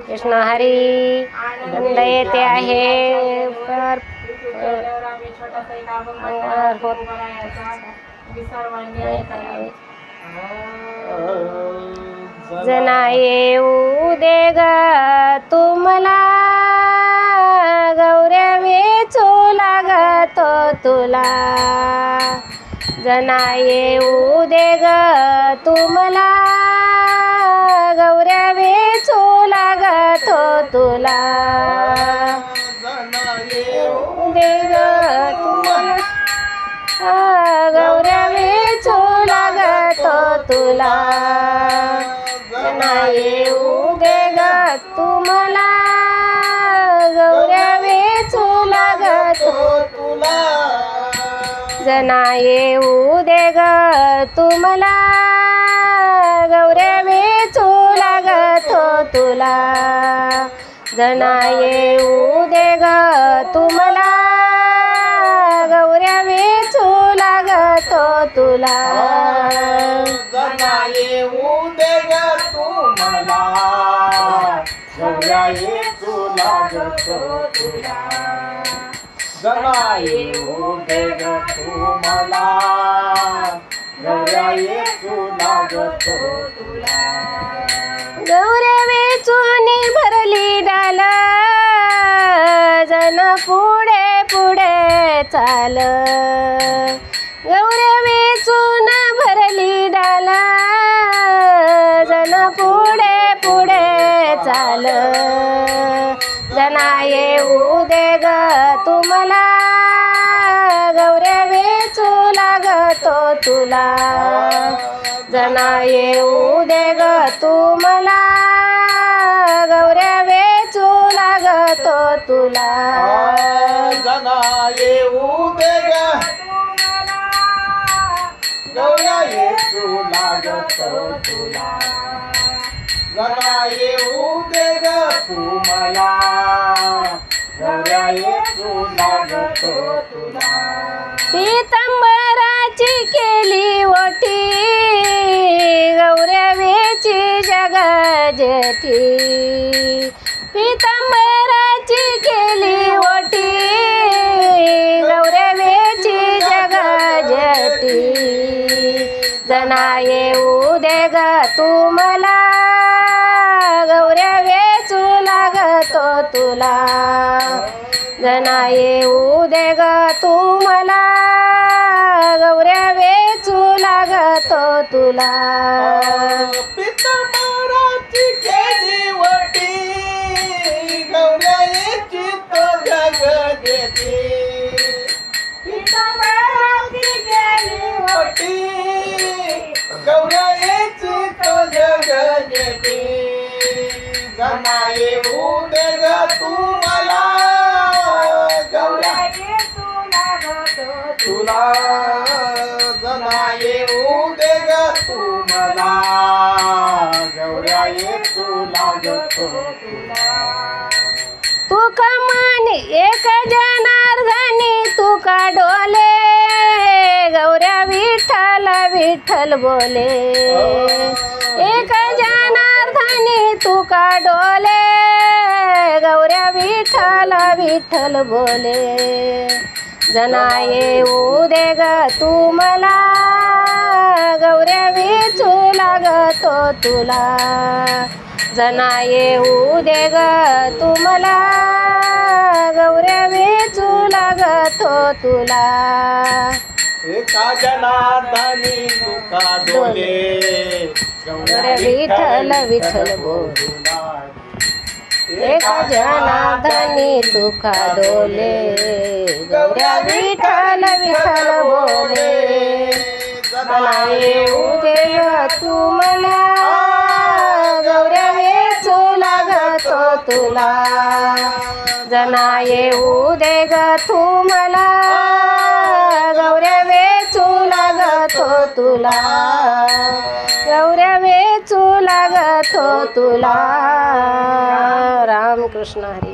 कृष्ण हरी आनंद येते आहे पर जना येऊ दे ग तुम्हाला गौऱ्या वेचू लागतो तुला जना येऊ दे ग तुम्हाला गौऱ्या वेचू लागतो तुला जना येऊ दे ग तुम्हाला गौऱ्या वेचू लागतो तुला जना येऊ दे ग तुम्हाला गौऱ्या वेचू लागतो तुला जना येऊ दे ग तुम्हाला गौऱ्या वेचू लागतो तुला जना येऊ दे ग तुम्हाला गौऱ्या वेचू लागतो तुला जना येऊ दे ग तुम्हाला गौऱ्या वेचू लागतो तुला जना येऊ दे ग तुम्हाला गौऱ्या वेचू लागतो तुला गौऱ्या वेचून भरली डाल जन पुढे पुढे चाल गौऱ्या वेचून भरली डाल जन पुढे पुढे चाल जना येऊ दे ग तुम्हाला गौऱ्या वेचू लागतो तुला जना येऊ दे ग तुम्हाला गौऱ्या वेचू लागतो तुला जना येऊ दे ग गौऱ्या वेचू लागतो तुला जना येऊ दे ग तुम्हाला गौऱ्या वेचू लागतो तुला पीतांबराची केली ओटी गौऱ्या वेची जग जेठी पीतांबराची केली ओटी गौऱ्या वेची जग जेठी जना येऊ दे ग तुम्हाला गौऱ्या वेचू लागतो तुला जना येऊ दे ग तुम्हाला गौऱ्या वेचू लागतो तुला पीतांबराची केली ओटी गौऱ्या वेची तो जग जेठी पीतांबराची केली ओटी गौऱ्या वेची तो जग जेठी जना येऊ दे ग तुम्हाला गौऱ्या वेचू लागतो तुला जना येऊ दे ग तुम्हाला गौऱ्या वेचू लागतो तुला तुका माने एक जनार्दनी तुका डोले गौऱ्या विठ्ठल विठ्ठल बोले एक जनार्दनी तुका डोले गौऱ्या विठ्ठल विठ्ठल बोले जना येऊ दे ग तुम्हाला गौऱ्या वेचू लागतो तुला जना येऊ दे ग तुम्हाला गौऱ्या वेचू लागतो तुला एका जनार्दनी तुका डोले गौऱ्या विठ्ठल विठ्ठल बोले एका जनार्दनी तुका डोले गौऱ्या विठ्ठल विठ्ठल बोले जना येऊ दे ग तुम्हाला गौऱ्या वेचू लागतो तुला जना येऊ दे ग तुम्हाला गौऱ्या वेचू लागतो तुला गौऱ्या वेचू लागतो तुला रामकृष्ण हरी।